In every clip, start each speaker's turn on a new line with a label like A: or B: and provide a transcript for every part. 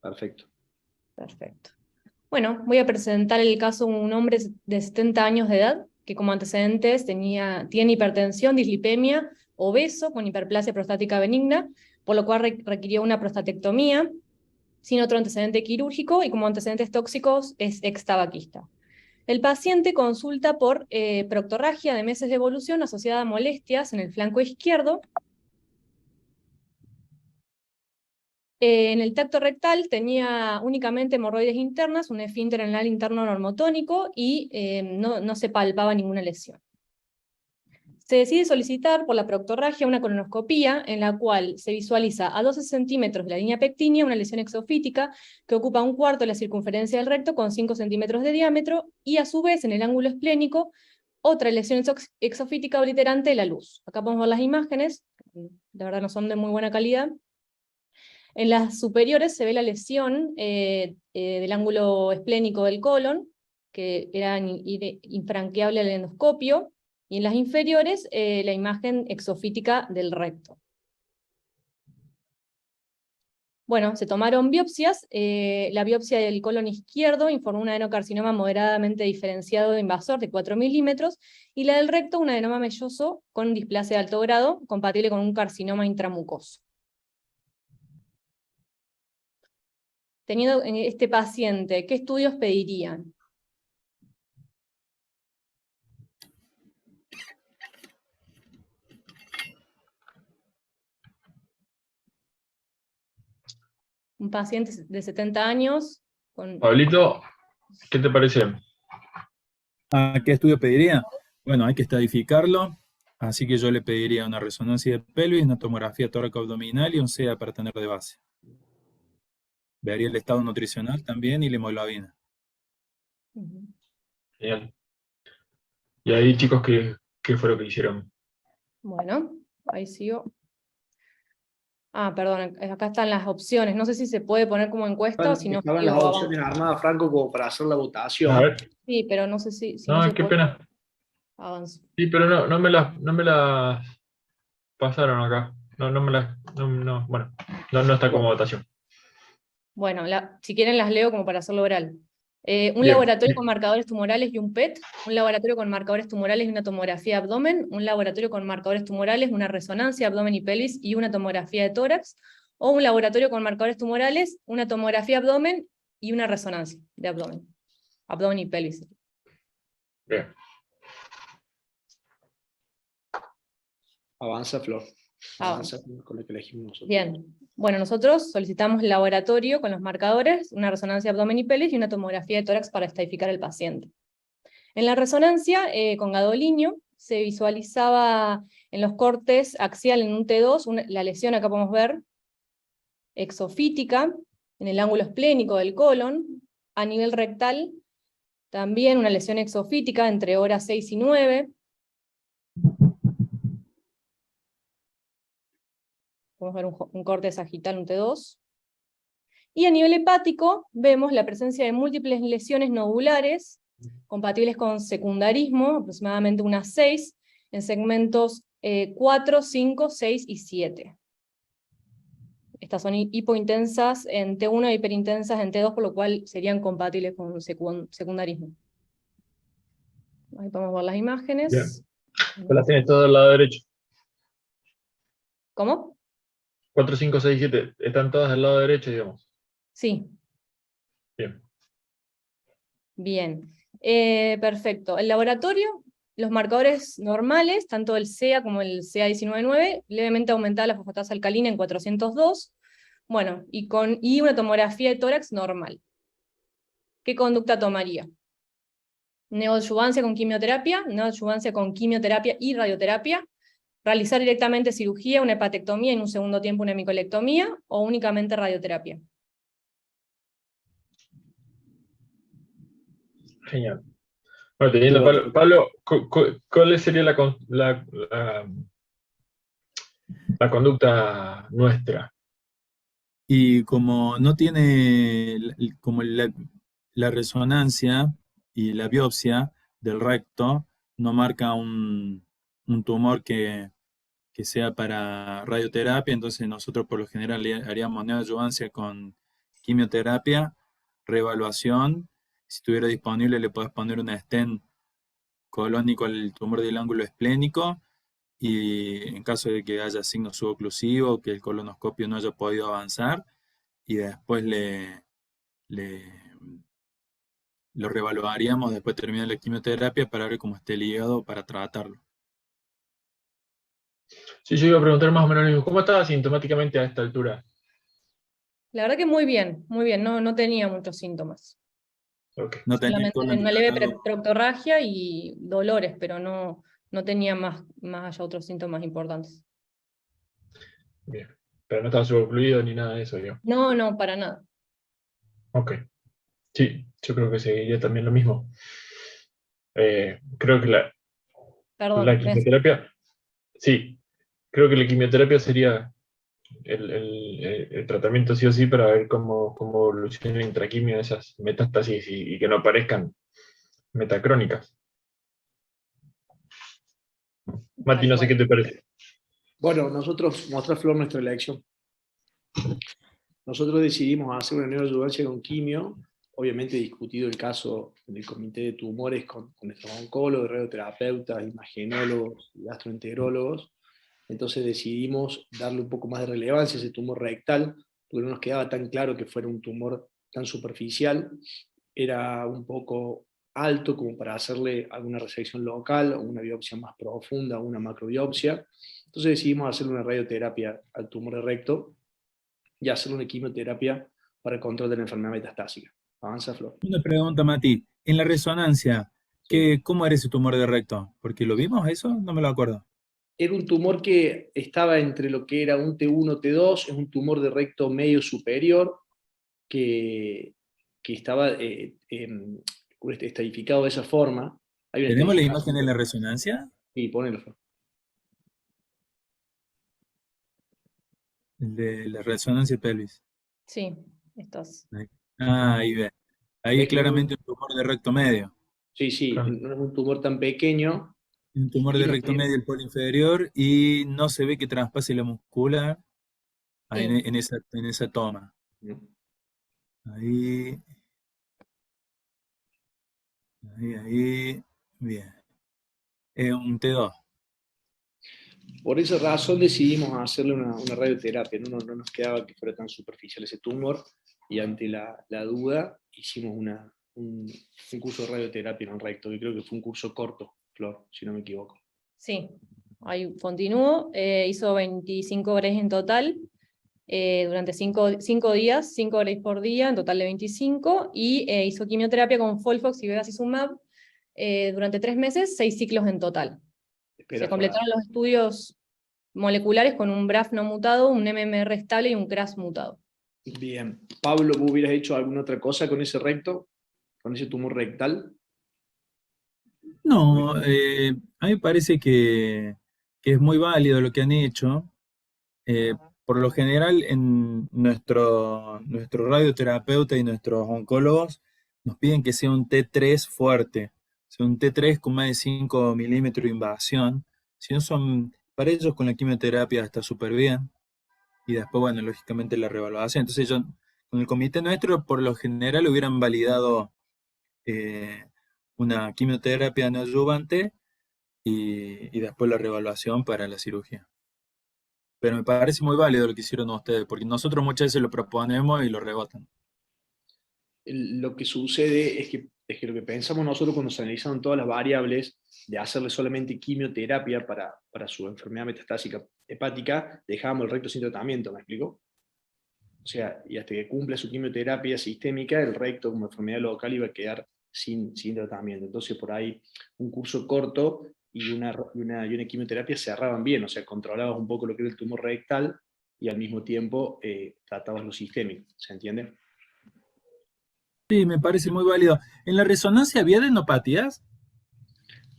A: Perfecto.
B: Perfecto. Bueno, voy a presentar el caso de un hombre de 70 años de edad que como antecedentes tiene hipertensión, dislipemia, obeso, con hiperplasia prostática benigna, por lo cual requirió una prostatectomía, sin otro antecedente quirúrgico, y como antecedentes tóxicos es extabaquista. El paciente consulta por proctorragia de meses de evolución asociada a molestias en el flanco izquierdo. En el tacto rectal tenía únicamente hemorroides internas, un esfínter anal interno normotónico y no se palpaba ninguna lesión. Se decide solicitar por la proctorragia una colonoscopía en la cual se visualiza a 12 centímetros de la línea pectínea una lesión exofítica que ocupa un cuarto de la circunferencia del recto con 5 centímetros de diámetro y a su vez en el ángulo esplénico otra lesión exofítica obliterante de la luz. Acá podemos ver las imágenes, la verdad no son de muy buena calidad. En las superiores se ve la lesión del ángulo esplénico del colon, que era infranqueable al endoscopio, y en las inferiores la imagen exofítica del recto. Bueno, se tomaron biopsias. La biopsia del colon izquierdo informó un adenocarcinoma moderadamente diferenciado de invasor de 4 milímetros, y la del recto un adenoma melloso con displasia de alto grado, compatible con un carcinoma intramucoso. Teniendo en este paciente, ¿qué estudios pedirían? Un paciente de 70 años con...
C: Pablito, ¿qué te parece?
D: ¿A qué estudio pediría? Bueno, hay que estadificarlo, así que yo le pediría una resonancia de pelvis, una tomografía tóraco-abdominal y un CEA para tener de base. Vería el estado nutricional también y la hemoglobina.
C: Genial. Y ahí, chicos, ¿qué fue lo que hicieron?
B: Bueno, ahí sigo. Ah, perdón, acá están las opciones. No sé si se puede poner como encuesta o si no
A: Estaban las
B: sigo abajo.
A: opciones armadas, Franco, como para hacer la
C: A
A: votación.
C: ver.
B: Sí, pero no sé si no
C: No,
B: se
C: qué
B: puede.
C: pena.
B: Avanzo.
C: Sí, pero no me las pasaron acá. Bueno, no está como votación.
B: Bueno, si quieren las leo como para hacerlo oral. Un
C: Bien.
B: laboratorio con marcadores tumorales y un PET, un laboratorio con marcadores tumorales y una tomografía de abdomen, un laboratorio con marcadores tumorales, una resonancia, abdomen y pelvis y una tomografía de tórax, o un laboratorio con marcadores tumorales, una tomografía de abdomen y una resonancia de abdomen y pelvis.
C: Bien.
A: Avanza, Flor.
B: Avanza.
A: Avanza con lo que elegimos nosotros.
B: Bien. Bueno, nosotros solicitamos el laboratorio con los marcadores, una resonancia de abdomen y pelvis y una tomografía de tórax para estadificar el paciente. En la resonancia, con gadolinio, se visualizaba en los cortes axial en un T2, la lesión acá podemos ver, exofítica, en el ángulo esplénico del colon, a nivel rectal, también una lesión exofítica entre horas 6 y 9. Podemos ver un corte sagital, un T2. Y a nivel hepático, vemos la presencia de múltiples lesiones nodulares, compatibles con secundarismo, aproximadamente unas 6, en segmentos 4, 5, 6 y 7. Estas son hipointensas en T1 e hiperintensas en T2, por lo cual serían compatibles con secundarismo. Ahí podemos ver las imágenes.
C: Bien. Pues las tienes todas del lado derecho.
B: ¿Cómo?
C: 4, 5, 6, 7. Están todas del lado derecho, digamos.
B: Sí.
C: Bien.
B: Bien. Perfecto. El laboratorio, los marcadores normales, tanto el CEA como el CA19-9, levemente aumentada la fosfatasa alcalina en 402, bueno, y una tomografía de tórax normal. ¿Qué conducta tomaría? Neoadyuvancia con quimioterapia, neoadyuvancia con quimioterapia y radioterapia, realizar directamente cirugía, una hepatectomía y en un segundo tiempo una hemicolectomía, o únicamente radioterapia.
C: Genial. Bueno, teniendo Pablo, ¿cuál sería la conducta nuestra?
D: Y como no tiene como la resonancia y la biopsia del recto, no marca un tumor que sea para radioterapia, entonces nosotros por lo general haríamos neoadyuvancia con quimioterapia, reevaluación. Si estuviera disponible, le podés poner un stent colónico al tumor del ángulo esplénico, y en caso de que haya signo suboclusivo, que el colonoscopio no haya podido avanzar, y después lo reevaluaríamos después de terminar la quimioterapia para ver cómo esté el hígado para tratarlo.
C: Sí, yo iba a preguntar más o menos lo mismo. ¿Cómo estaba sintomáticamente a esta altura?
B: La verdad que muy bien, no tenía muchos síntomas.
C: Ok.
D: No tenía el
B: Solamente
D: colon
B: una leve
D: dilatado.
B: proctorragia y dolores, pero no tenía más allá otros síntomas importantes.
C: Bien. Pero no estaba subocluido ni nada de eso, digo.
B: No, para nada.
C: Ok. Sí, yo creo que seguiría también lo mismo. Creo que la
B: Perdón,
C: quimioterapia, sí, creo que la quimioterapia sería el tratamiento sí o sí para ver cómo evoluciona la intraquimio de esas metástasis y que no aparezcan metacrónicas. Mati,
B: tal
C: no sé qué
B: cual.
C: te parece.
A: Bueno, nosotros, mostrar Flor nuestra elección. Nosotros decidimos hacer una neoadjuvancia con quimio, obviamente discutido el caso en el comité de tumores con nuestros oncólogos, radioterapeutas, imagenólogos, gastroenterólogos. Entonces decidimos darle un poco más de relevancia a ese tumor rectal, porque no nos quedaba tan claro que fuera un tumor tan superficial. Era un poco alto como para hacerle alguna resección local, o una biopsia más profunda, o una macrobiopsia. Entonces decidimos hacerle una radioterapia al tumor de recto y hacerle una quimioterapia para el control de la enfermedad metastásica. Avanza, Flor.
D: Una pregunta, Mati. En la resonancia,
A: Sí.
D: ¿cómo era ese tumor de recto? Porque lo vimos eso, no me lo acuerdo.
A: Era un tumor que estaba entre lo que era un T1, T2, es un tumor de recto medio superior que, que estaba estadificado de esa forma. Hay una
D: ¿Tenemos la
A: estadificación.
D: imagen de la resonancia?
A: Sí, ponelo, Flor.
D: El de la resonancia pelvis.
B: Sí, estás.
D: Ahí. Ah, ahí ve. Ahí
A: ¿Ves que no,
D: claramente un tumor de recto medio.
A: sí, sí,
C: Claro.
A: no es un tumor tan pequeño
D: Un tumor
A: y
D: de
A: no
D: recto
A: tiene...
D: medio, el polo inferior, y no se ve que traspase la muscular ahí
B: Sí.
D: en esa toma. Ahí, ahí. Bien. Es un T2.
A: Por esa razón decidimos hacerle una radioterapia, no nos quedaba que fuera tan superficial ese tumor, y ante la duda hicimos un curso de radioterapia en el recto, que creo que fue un curso corto, Flor, si no me equivoco.
B: Sí, ahí continúo. Hizo 25 horas en total, durante 5 días, 5 horas por día, en total de 25, y hizo quimioterapia con Folfox y bevacizumab durante 3 meses, 6 ciclos en total.
A: Espera,
B: Se
A: Flor.
B: completaron los estudios moleculares con un BRAF no mutado, un MMR estable y un CRAS mutado.
A: Bien. Pablo, ¿vos hubieras hecho alguna otra cosa con ese recto? ¿Con ese tumor rectal?
D: No, a mí me parece que es muy válido lo que han hecho. Por lo general, en nuestro radioterapeuta y nuestros oncólogos nos piden que sea un T3 fuerte, sea un T3 con más de 5 milímetros de invasión. Si no son, para ellos con la quimioterapia está súper bien. Y después, bueno, lógicamente la reevaluación. Entonces, con el comité nuestro, por lo general, hubieran validado eh, una quimioterapia no adyuvante y después la reevaluación para la cirugía. Pero me parece muy válido lo que hicieron ustedes, porque nosotros muchas veces lo proponemos y lo rebotan.
A: Lo que sucede es que lo que pensamos nosotros cuando se analizaron todas las variables de hacerle solamente quimioterapia para su enfermedad metastásica hepática, dejábamos el recto sin tratamiento, ¿me explico? O sea, y hasta que cumpla su quimioterapia sistémica, el recto como enfermedad local iba a quedar sin tratamiento. Entonces, por ahí, un curso corto y una quimioterapia cerraban bien, o sea, controlabas un poco lo que era el tumor rectal y al mismo tiempo tratabas lo sistémico, ¿se entiende?
D: Sí, me parece muy válido. ¿En la resonancia había adenopatías?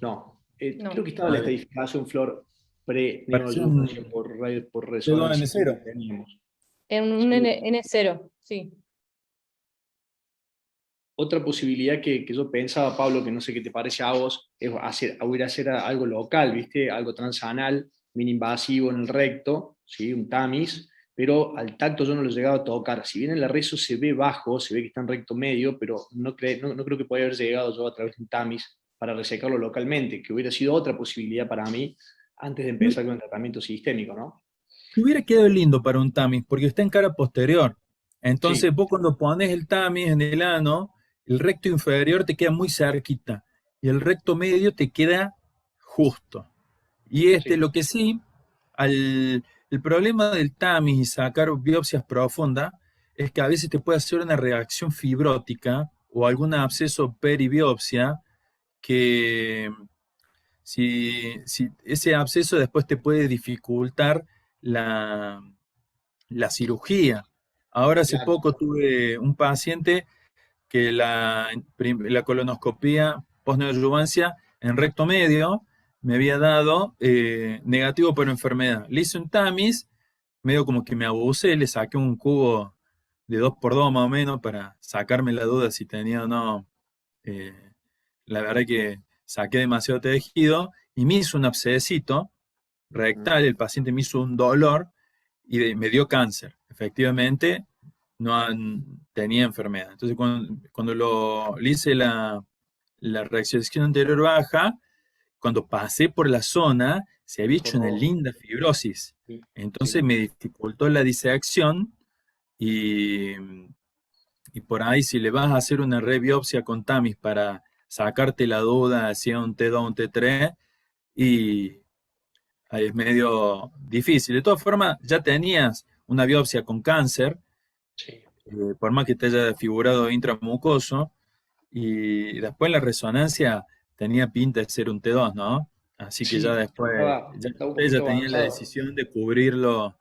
A: No, creo
B: No.
A: que estaba la estadificación, Flor,
D: Parecía
A: pre-neoadjuvancia
D: un
A: por resonancia,
D: T2N0.
A: que teníamos.
B: En un
A: Sí.
B: N0, sí.
A: Otra posibilidad que yo pensaba, Pablo, que no sé qué te parece a vos, es hacer algo local, ¿viste? Algo transanal, mini invasivo en el recto, ¿sí? Un TAMIS, pero al tacto yo no lo he llegado a tocar. Si bien en la reso se ve bajo, se ve que está en recto medio, pero no creo que pueda haber llegado yo a través de un tamiz para resecarlo localmente, que hubiera sido otra posibilidad para mí antes de empezar con el tratamiento sistémico, ¿no?
D: Hubiera quedado lindo para un tamiz, porque está en cara posterior. Entonces,
A: Sí,
D: vos cuando pones el tamiz en el ano, el recto inferior te queda muy cerquita y el recto medio te queda justo. Y
A: sí,
D: lo que sí, el problema del tamiz y sacar biopsias profundas es que a veces te puede hacer una reacción fibrótica o algún absceso peribiopsia que si ese absceso después te puede dificultar la, la cirugía. Ahora hace
A: claro.
D: poco tuve un paciente que la colonoscopía post-neoadyuvancia en recto medio me había dado negativo por enfermedad. Le hice un tamiz, medio como que me abusé, le saqué un cubo de 2x2 más o menos para sacarme la duda si tenía o no. eh, la verdad que saqué demasiado tejido y me hizo un abscesito rectal, el paciente me hizo un dolor y me dio cáncer. Efectivamente, tenía enfermedad. Entonces, cuando le hice la reacción anterior baja, cuando pasé por la zona, se había hecho una
A: Mejoró.
D: linda fibrosis.
A: Sí,
D: Entonces
A: sí.
D: me dificultó la disección y, y por ahí si le vas a hacer una rebiopsia con tamiz para sacarte la duda si es un T2 o un T3, y ahí es medio difícil. De todas formas, ya tenías una biopsia con cáncer,
A: Sí.
D: por más que te haya figurado intramucoso, y después la resonancia tenía pinta de ser un T2, ¿no? Así que ya
A: Sí,
D: después, ya
A: estaba un
D: ustedes ya
A: poquito
D: tenían la
A: avanzado.
D: decisión de cubrirlo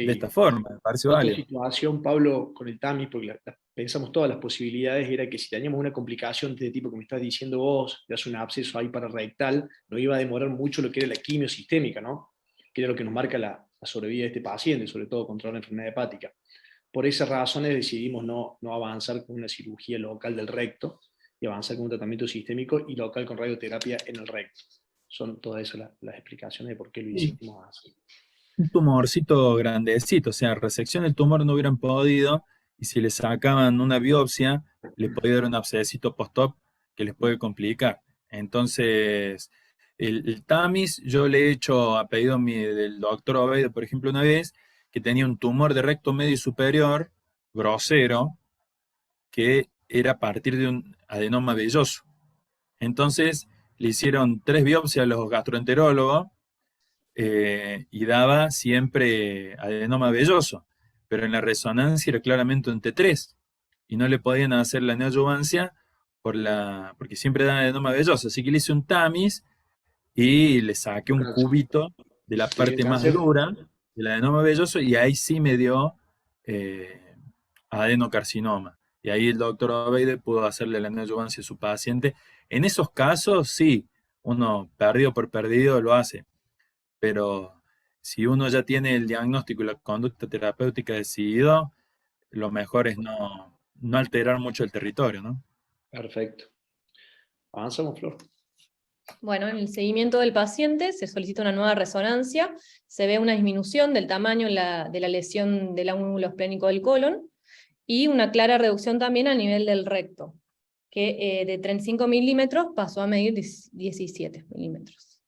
D: de esta
A: Sí.
D: forma, me parece
A: La otra
D: válido.
A: situación, Pablo, con el TAMI, porque pensamos todas las posibilidades, era que si teníamos una complicación de este tipo que me estás diciendo vos, de hacer un absceso ahí para rectal, no iba a demorar mucho lo que era la quimio sistémica, ¿no? Que era lo que nos marca la sobrevida de este paciente, sobre todo contra una enfermedad hepática. Por esas razones decidimos no avanzar con una cirugía local del recto y avanzar con un tratamiento sistémico y local con radioterapia en el recto. Son todas esas las explicaciones de por qué lo
D: Sí,
A: hicimos así.
D: un tumorcito grandecito, o sea, resección del tumor no hubieran podido, y si le sacaban una biopsia, le podía dar un abscesito post-op que les puede complicar. Entonces, el tamiz, yo le he hecho a pedido del doctor Obeide, por ejemplo, una vez, que tenía un tumor de recto medio y superior, grosero, que era a partir de un adenoma velloso. Entonces, le hicieron 3 biopsias a los gastroenterólogos y daba siempre adenoma velloso, pero en la resonancia era claramente un T3 y no le podían hacer la neoadyuvancia porque siempre da adenoma velloso. Así que le hice un tamiz y le saqué un cubito de la
A: ¿Te dio
D: parte más
A: cáncer?
D: dura del adenoma velloso y ahí sí me dio eh, adenocarcinoma. Y ahí el doctor Obeide pudo hacerle la neoadyuvancia a su paciente. En esos casos, sí, uno perdido por perdido lo hace, pero si uno ya tiene el diagnóstico y la conducta terapéutica decidido, lo mejor es no alterar mucho el territorio, ¿no?
A: Perfecto. Avanzamos, Flor.
B: Bueno, en el seguimiento del paciente se solicita una nueva resonancia, se ve una disminución del tamaño de la lesión del ángulo esplénico del colon y una clara reducción también a nivel del recto, que de 35 milímetros pasó a medir 17 milímetros.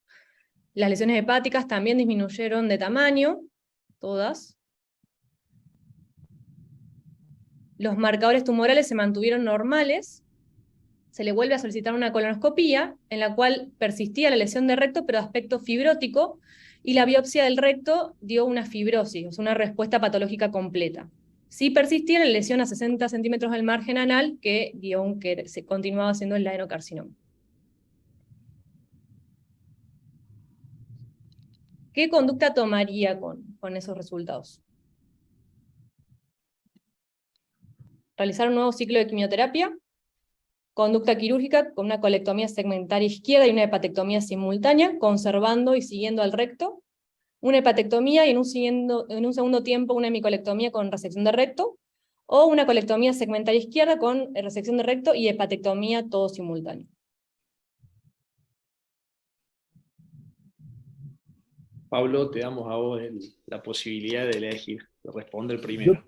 B: Las lesiones hepáticas también disminuyeron de tamaño, todas. Los marcadores tumorales se mantuvieron normales. Se le vuelve a solicitar una colonoscopía, en la cual persistía la lesión de recto, pero de aspecto fibrótico, y la biopsia del recto dio una fibrosis, o sea, una respuesta patológica completa. Sí persistía la lesión a 60 centímetros del margen anal, que dio que se continuaba siendo el adenocarcinoma. ¿Qué conducta tomaría con esos resultados? Realizar un nuevo ciclo de quimioterapia, conducta quirúrgica con una colectomía segmentaria izquierda y una hepatectomía simultánea, conservando y siguiendo al recto, una hepatectomía y en un segundo tiempo una hemicolectomía con resección de recto, o una colectomía segmentaria izquierda con resección de recto y hepatectomía todo simultáneo.
A: Pablo, te damos a vos la posibilidad de elegir. responde el
D: Yo,
A: primero.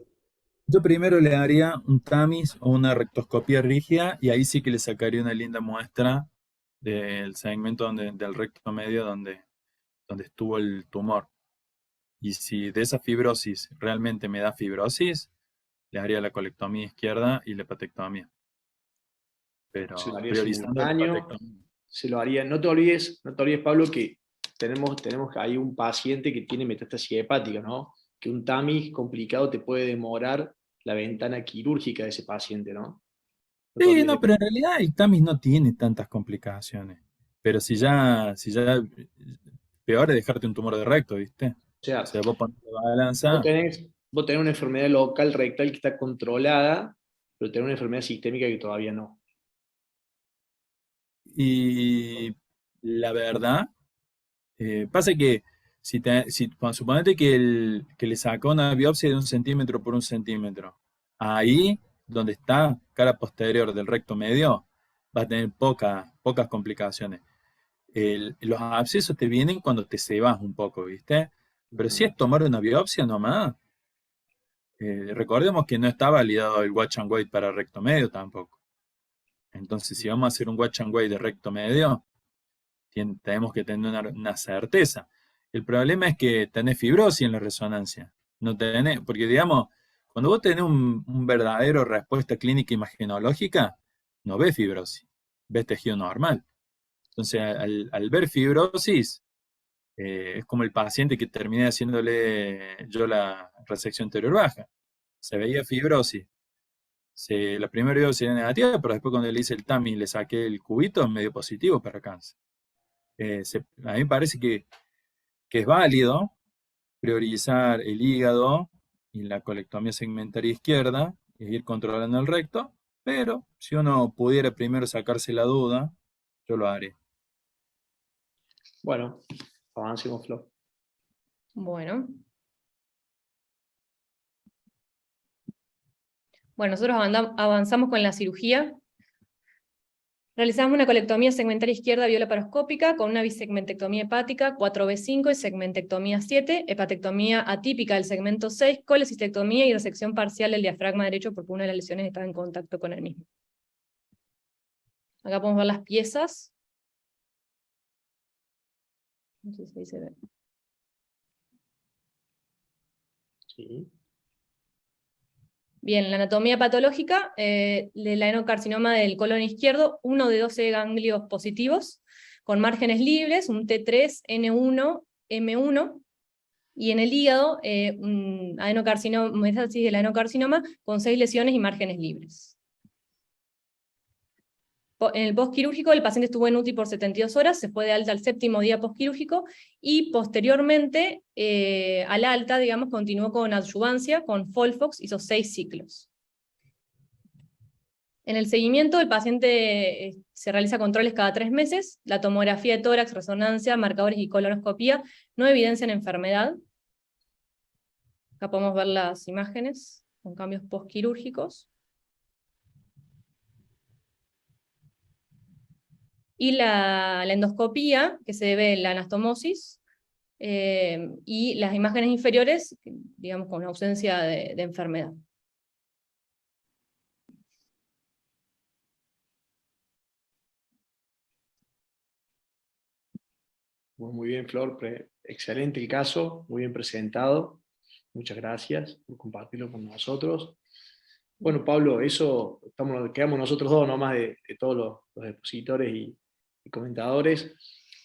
D: yo primero le haría un tamiz o una rectoscopía rígida y ahí sí que le sacaría una linda muestra del segmento del recto medio donde estuvo el tumor. Y si de esa fibrosis realmente me da fibrosis, le haría la colectomía izquierda y la hepatectomía.
A: Se lo
D: Pero
A: haría
D: priorizando la
A: simultáneo,
D: hepatectomía.
A: se lo haría. No te olvides, Pablo, que tenemos ahí un paciente que tiene metástasis hepática, ¿no? Que un TAMI complicado te puede demorar la ventana quirúrgica de ese paciente, ¿no? No te
D: Sí,
A: olvides de
D: no,
A: eso.
D: pero en realidad el tamiz no tiene tantas complicaciones. Pero si ya peor es dejarte un tumor de recto, ¿viste? O
A: O sea,
D: sea, vos pones la
A: vos
D: balanza
A: tenés, vos tenés una enfermedad local rectal que está controlada, pero tenés una enfermedad sistémica que todavía no.
D: y la verdad, pasa que suponete que le sacó una biopsia de 1 centímetro por 1 centímetro, ahí donde está cara posterior del recto medio, va a tener pocas complicaciones. Los abscesos te vienen cuando te cebas un poco, ¿viste? Pero si es tomar una biopsia nomás, recordemos que no está validado el watch and wait para recto medio tampoco. Entonces, si vamos a hacer un watch and wait de recto medio, tenemos que tener una certeza. El problema es que tenés fibrosis en la resonancia. No tenés, porque digamos, cuando vos tenés un verdadero respuesta clínica imagenológica, no ves fibrosis, ves tejido normal. Entonces, al ver fibrosis, es como el paciente que terminé haciéndole yo la resección anterior baja. Se veía fibrosis. La primera biopsia era negativa, pero después cuando le hice el TAMI y le saqué el cubito, medio positivo para cáncer. A mí me parece que es válido priorizar el hígado y la colectomía segmentaria izquierda e ir controlando el recto, pero si uno pudiera primero sacarse la duda, yo lo haré.
A: Bueno, avancemos, Flor.
B: Bueno. Bueno, nosotros avanzamos con la cirugía. Realizamos una colectomía segmentaria izquierda biolaparoscópica con una bisegmentectomía hepática 4B5 y segmentectomía 7, hepatectomía atípica del segmento 6, colecistectomía y resección parcial del diafragma derecho porque una de las lesiones estaba en contacto con el mismo. Acá podemos ver las piezas. No sé si ahí se ve.
A: Sí.
B: Bien, la anatomía patológica del adenocarcinoma del colon izquierdo, uno de 12 ganglios positivos, con márgenes libres, un T3, N1, M1, y en el hígado, un metástasis del adenocarcinoma con 6 lesiones y márgenes libres. En el postquirúrgico, el paciente estuvo en UTI por 72 horas, se fue de alta al 7º día postquirúrgico, y posteriormente al alta, digamos, continuó con adyuvancia, con Folfox, hizo 6 ciclos. En el seguimiento, el paciente se realiza controles cada 3 meses, la tomografía de tórax, resonancia, marcadores y colonoscopía no evidencian enfermedad. Acá podemos ver las imágenes con cambios postquirúrgicos. Y la endoscopía, que se ve en la anastomosis, y las imágenes inferiores, digamos, con ausencia de enfermedad.
A: Muy bien, Flor. Excelente el caso, muy bien presentado. Muchas gracias por compartirlo con nosotros. Bueno, Pablo, eso quedamos nosotros dos nomás de todos los expositores y comentadores. Eso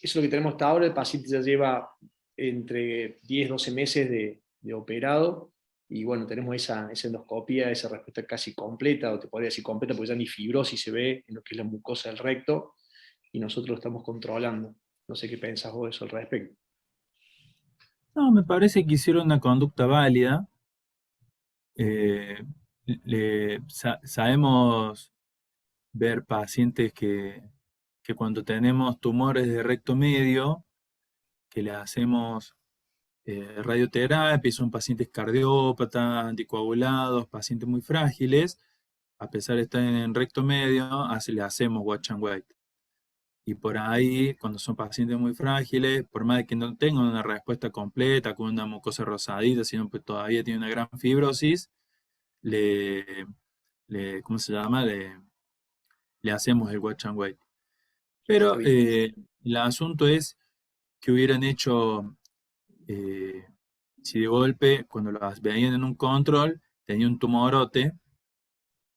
A: es lo que tenemos hasta ahora. El paciente ya lleva entre 10 12 meses de operado. Y bueno, tenemos esa endoscopía, esa respuesta casi completa, o te podría decir completa, porque ya ni fibrosis se ve en lo que es la mucosa del recto, y nosotros lo estamos controlando. No sé qué pensás vos de eso al respecto.
D: No, me parece que hicieron una conducta válida. Sabemos ver pacientes que cuando tenemos tumores de recto medio, que le hacemos radioterapia, son pacientes cardiópatas, anticoagulados, pacientes muy frágiles, a pesar de estar en recto medio, le hacemos watch and wait. Y por ahí, cuando son pacientes muy frágiles, por más de que no tengan una respuesta completa, con una mucosa rosadita, sino que todavía tiene una gran fibrosis, le, ¿cómo se llama? Le hacemos el watch and wait.
A: Está
D: Pero
A: bien.
D: el asunto es que hubieran hecho, eh, si de golpe, cuando las veían en un control, tenía un tumorote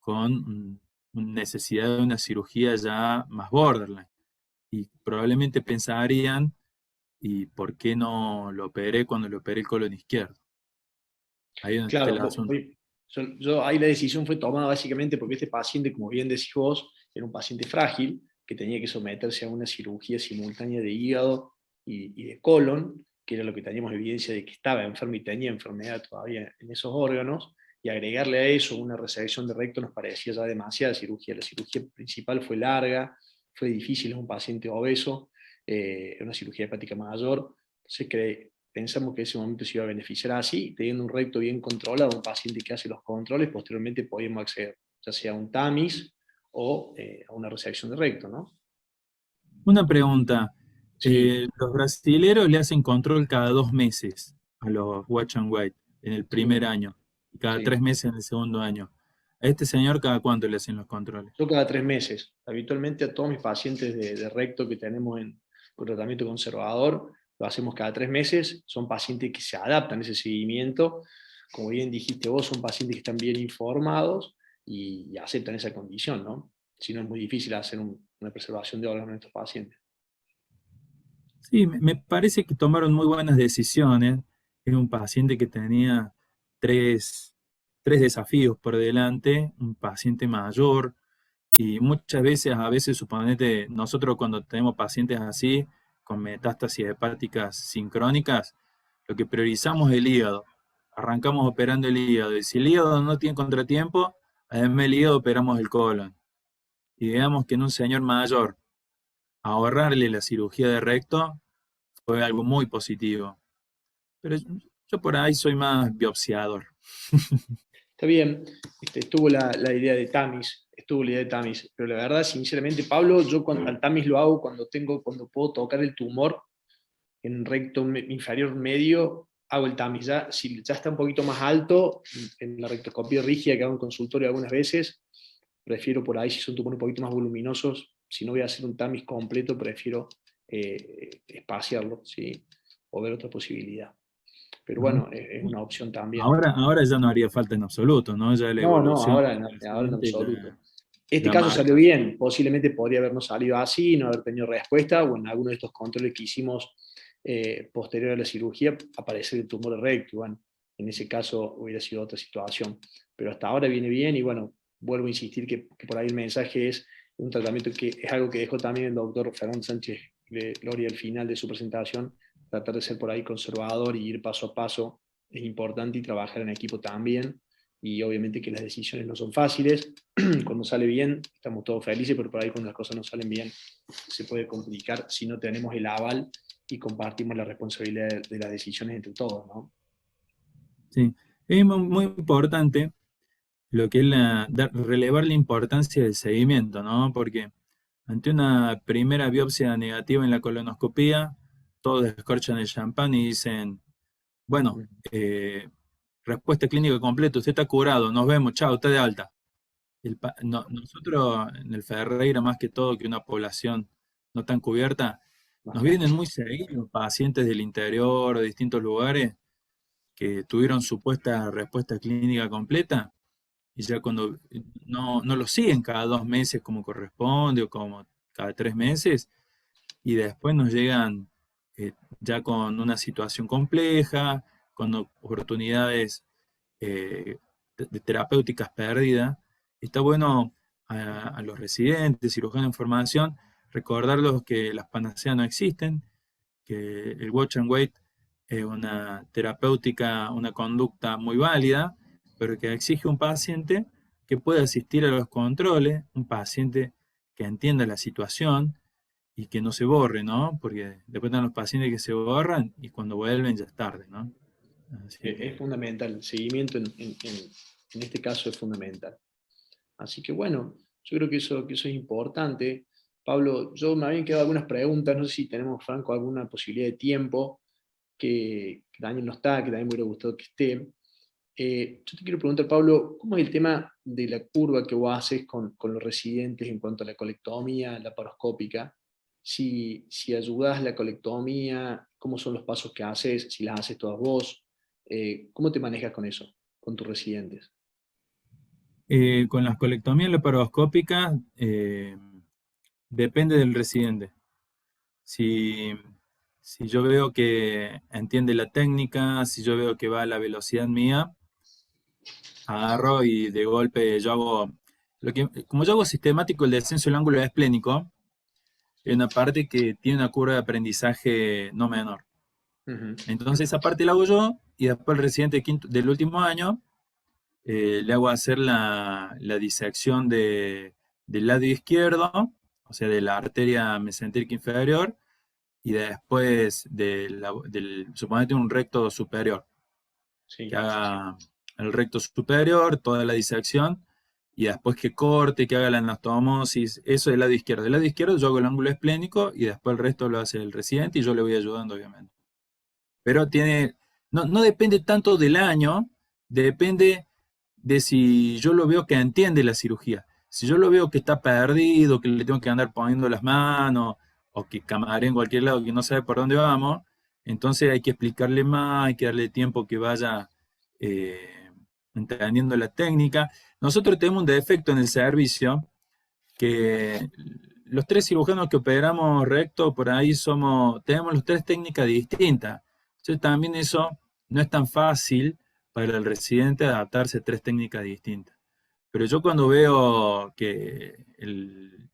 D: con necesidad de una cirugía ya más borderline. Y probablemente pensarían, ¿y por qué no lo operé cuando le operé el colon izquierdo? Ahí es donde está
A: Claro,
D: el asunto.
A: ahí la decisión fue tomada básicamente porque este paciente, como bien decís vos, era un paciente frágil, que tenía que someterse a una cirugía simultánea de hígado y de colon, que era lo que teníamos evidencia de que estaba enfermo y tenía enfermedad todavía en esos órganos, y agregarle a eso una resección de recto nos parecía ya demasiada cirugía. La cirugía principal fue larga, fue difícil, es un paciente obeso, era una cirugía hepática mayor, entonces pensamos que ese momento se iba a beneficiar así, teniendo un recto bien controlado, un paciente que hace los controles, posteriormente podíamos acceder, ya sea a un TAMIS o a una resección de recto, ¿no?
D: Una pregunta.
A: Sí,
D: Los brasileros le hacen control cada 2 meses a los Watch and Wait en el primer
A: sí,
D: año y cada
A: sí.
D: 3 meses en el segundo año. ¿A este señor cada cuánto le hacen los controles?
A: Yo cada 3 meses, habitualmente a todos mis pacientes de recto que tenemos con tratamiento conservador, lo hacemos cada 3 meses, son pacientes que se adaptan a ese seguimiento, como bien dijiste vos, son pacientes que están bien informados y aceptan esa condición, ¿no? Si no es muy difícil hacer una preservación de órganos en estos pacientes.
D: Sí, me parece que tomaron muy buenas decisiones. Era un paciente que tenía tres, tres desafíos por delante, un paciente mayor, y muchas veces, a veces, suponete, nosotros cuando tenemos pacientes así, con metástasis hepáticas sincrónicas, lo que priorizamos es el hígado. Arrancamos operando el hígado, y si el hígado no tiene contratiempo, además del hígado operamos el colon. Y digamos que en un señor mayor, ahorrarle la cirugía de recto fue algo muy positivo. Pero yo por ahí soy más biopsiador.
A: Está bien, estuvo la idea de Tamis, estuvo la idea de Tamis, pero la verdad, sinceramente, Pablo, yo al Tamis lo hago cuando puedo tocar el tumor en recto inferior medio, hago el Tamis. Ya, si ya está un poquito más alto, en la rectoscopia rígida que hago en consultorio algunas veces, prefiero por ahí, si son tumores un poquito más voluminosos, si no voy a hacer un Tamis completo, prefiero espaciarlo, ¿sí? O ver otra posibilidad. Pero
D: ¿No?
A: bueno, es una opción también.
D: Ahora ya no haría falta en absoluto, ¿no? Ya la
A: No, no,
D: evolución
A: ahora en
D: reciente
A: absoluto. Este
D: ya
A: caso salió
D: marca.
A: bien, posiblemente podría habernos salido así, no haber tenido respuesta, o en alguno de estos controles que hicimos posterior a la cirugía, aparecer el tumor recto. Bueno, en ese caso hubiera sido otra situación. Pero hasta ahora viene bien y bueno, vuelvo a insistir que por ahí el mensaje es un tratamiento que es algo que dejó también el doctor Fernando Sánchez Gloria al final de su presentación, tratar de ser por ahí conservador y ir paso a paso es importante y trabajar en equipo también. Y obviamente que las decisiones no son fáciles. Cuando sale bien, estamos todos felices, pero por ahí cuando las cosas no salen bien, se puede complicar si no tenemos el aval y compartimos la responsabilidad de las decisiones entre todos, ¿no?
D: Sí. Es muy importante lo que es relevar la importancia del seguimiento, ¿no? Porque ante una primera biopsia negativa en la colonoscopía, todos descorchan el champán y dicen, bueno, respuesta clínica completa, usted está curado, nos vemos, chao, está de alta. Nosotros en el Ferreira, más que todo que una población no tan cubierta, nos
A: Ajá.
D: vienen muy seguidos pacientes del interior o de distintos lugares que tuvieron supuesta respuesta clínica completa y ya cuando no lo siguen cada 2 meses como corresponde o como cada 3 meses y después nos llegan ya con una situación compleja, con oportunidades de terapéuticas perdidas. Está bueno a los residentes, cirujanos en formación, recordarlos que las panaceas no existen, que el watch and wait es una terapéutica, una conducta muy válida, pero que exige un paciente que pueda asistir a los controles, un paciente que entienda la situación y que no se borre, ¿no? Porque después están los pacientes que se borran y cuando vuelven ya es tarde, ¿no? Así
A: Es
D: que
A: fundamental, el seguimiento en este caso es fundamental. Así que bueno, yo creo que eso es importante. Pablo, yo me habían quedado algunas preguntas, no sé si tenemos, Franco, alguna posibilidad de tiempo, que Daniel no está, que también me hubiera gustado que esté. Yo te quiero preguntar, Pablo, ¿cómo es el tema de la curva que vos haces con los residentes en cuanto a la colectomía laparoscópica? Si ayudás la colectomía, ¿cómo son los pasos que haces? Si las haces todas vos, ¿cómo te manejas con eso, con tus residentes?
D: Con las colectomías laparoscópicas, depende del residente. Si, si yo veo que entiende la técnica, si yo veo que va a la velocidad mía, agarro y de golpe yo hago, como yo hago sistemático el descenso del ángulo esplénico, hay una parte que tiene una curva de aprendizaje no menor.
A: Ujú.
D: Entonces esa parte la hago yo y después el residente del último año le hago hacer la disección del lado izquierdo, o sea, de la arteria mesentérica inferior, y después suponete un recto superior, que
A: Sí.
D: haga el recto superior, toda la disección, y después que corte, que haga la anastomosis, eso del lado izquierdo. Del lado izquierdo yo hago el ángulo esplénico y después el resto lo hace el residente y yo le voy ayudando, obviamente. Pero no depende tanto del año, depende de si yo lo veo que entiende la cirugía. Si yo lo veo que está perdido, que le tengo que andar poniendo las manos, o que camaré en cualquier lado que no sabe por dónde vamos, entonces hay que explicarle más, hay que darle tiempo que vaya eh, entendiendo la técnica. Nosotros tenemos un defecto en el servicio, que los tres cirujanos que operamos recto por ahí tenemos las tres técnicas distintas. Entonces también eso no es tan fácil para el residente adaptarse a tres técnicas distintas. Pero yo cuando veo que el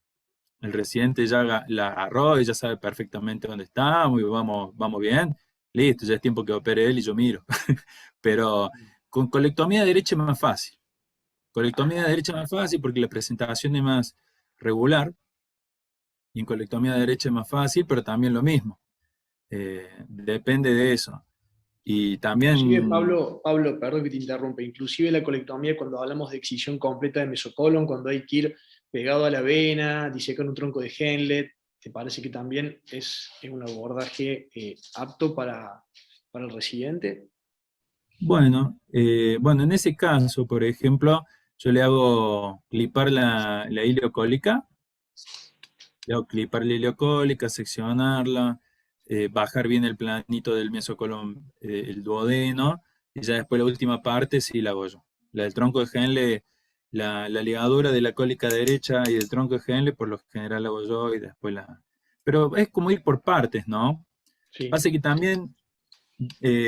D: residente ya la agarró y ya sabe perfectamente dónde estamos y vamos bien, listo, ya es tiempo que opere él y yo miro. Pero con colectomía derecha es más fácil. Colectomía derecha es más fácil porque la presentación es más regular y en colectomía derecha es más fácil, pero también lo mismo. Depende de eso. Y
A: Inclusive,
D: también,
A: Pablo, perdón que te interrumpa, inclusive la colectomía, cuando hablamos de excisión completa de mesocolon, cuando hay que ir pegado a la vena, disecar un tronco de Henle, ¿te parece que también es un abordaje apto para el residente?
D: bueno, en ese caso, por ejemplo, yo le hago clipar la ileocólica, le hago clipar la ileocólica, seccionarla, bajar bien el planito del mesocolon, el duodeno, y ya después la última parte sí la hago yo. La del tronco de Henle, la ligadura de la cólica derecha y del tronco de Henle, por lo general la hago yo y después la... Pero es como ir por partes, ¿no?
A: Sí.
D: Pasa que también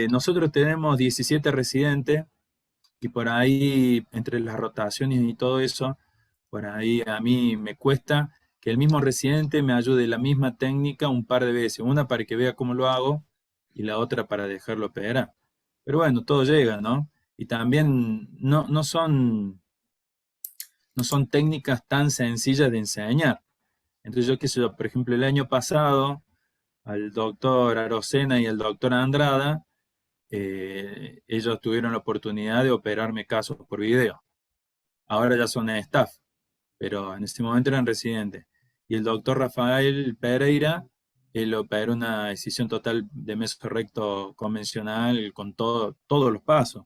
D: nosotros tenemos 17 residentes y por ahí, entre las rotaciones y todo eso, por ahí a mí me cuesta que el mismo residente me ayude la misma técnica un par de veces, una para que vea cómo lo hago y la otra para dejarlo operar. Pero bueno, todo llega, ¿no? Y también no son técnicas tan sencillas de enseñar. Entonces yo qué sé yo, por ejemplo, el año pasado al doctor Arocena y al doctor Andrada, ellos tuvieron la oportunidad de operarme casos por video. Ahora ya son staff, pero en este momento eran residentes. Y el doctor Rafael Pereira, él operó una decisión total de mesorrecto convencional con todos los pasos,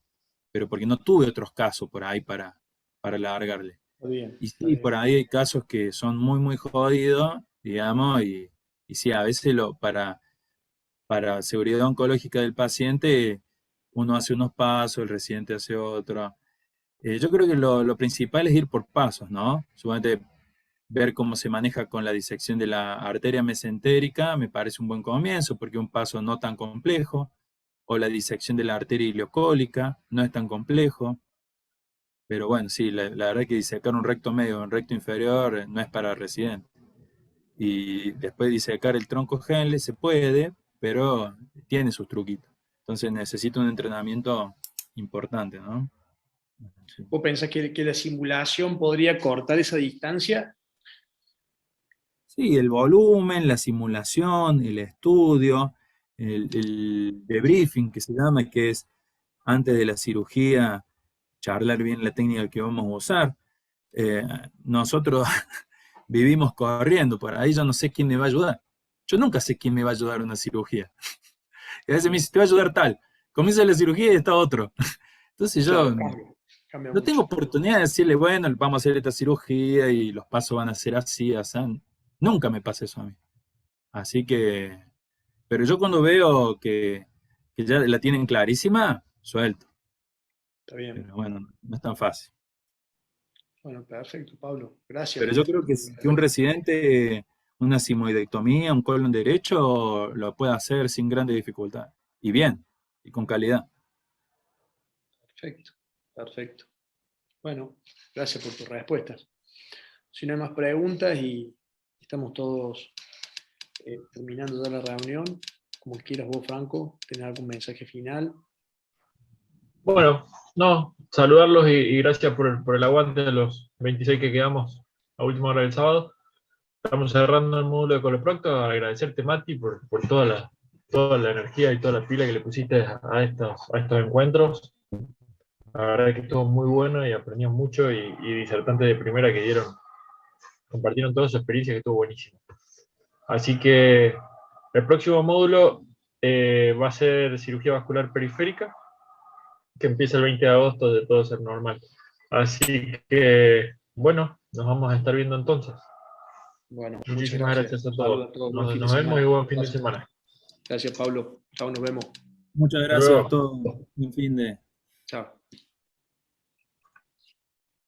D: pero porque no tuve otros casos por ahí para largarle.
A: Está bien,
D: Y
A: está
D: sí,
A: bien.
D: por ahí hay casos que son muy, muy jodidos, digamos, y sí, a veces para seguridad oncológica del paciente, uno hace unos pasos, el residente hace otro. Yo creo que lo principal es ir por pasos, ¿no? Suponete ver cómo se maneja con la disección de la arteria mesentérica, me parece un buen comienzo, porque un paso no tan complejo, o la disección de la arteria ileocólica, no es tan complejo, pero bueno, sí, la verdad que disecar un recto medio o un recto inferior no es para residente. Y después disecar el tronco Henle se puede, pero tiene sus truquitos. Entonces necesita un entrenamiento importante, ¿no? Sí.
A: ¿Vos pensás que la simulación podría cortar esa distancia?
D: Sí, el volumen, la simulación, el estudio, el debriefing que se llama, que es antes de la cirugía, charlar bien la técnica que vamos a usar. Nosotros vivimos corriendo, por ahí yo no sé quién me va a ayudar. Yo nunca sé quién me va a ayudar a una cirugía. Y a veces me dice, te va a ayudar tal. Comienza la cirugía y está otro. Entonces yo
A: Cambia
D: no tengo
A: mucho.
D: oportunidad de decirle, bueno, vamos a hacer esta cirugía y los pasos van a ser así, así. Nunca me pasa eso a mí. Así que, pero yo cuando veo que ya la tienen clarísima, suelto.
A: Está bien.
D: Pero bueno, no es tan fácil.
A: Bueno, perfecto, Pablo. Gracias.
D: Pero yo creo que un residente, una simoidectomía, un colon derecho, lo puede hacer sin grandes dificultades. Y bien, y con calidad.
A: Perfecto, perfecto. Bueno, gracias por tus respuestas. Si no hay más preguntas y estamos todos terminando ya la reunión, como quieras vos, Franco, ¿tenés algún mensaje final?
C: Bueno, no, saludarlos y gracias por el aguante de los 26 que quedamos a última hora del sábado. Estamos cerrando el módulo de Coloprocto. Agradecerte, Mati, por toda la energía y toda la pila que le pusiste a estos encuentros. La verdad es que estuvo muy bueno y aprendimos mucho y disertantes de primera que compartieron toda su experiencia que estuvo buenísimo. Así que el próximo módulo va a ser cirugía vascular periférica, que empieza el 20 de agosto de todo ser normal. Así que, bueno, nos vamos a estar viendo entonces.
A: Bueno,
C: Muchísimas gracias a
A: Saludos
C: todos.
A: a todos. Buen fin de
C: Nos vemos y
A: semana.
C: buen fin de semana.
A: Gracias, Pablo. Chao, nos vemos.
D: Muchas
C: Hasta
D: gracias a
C: luego.
D: todos. Un fin de...
A: Chao.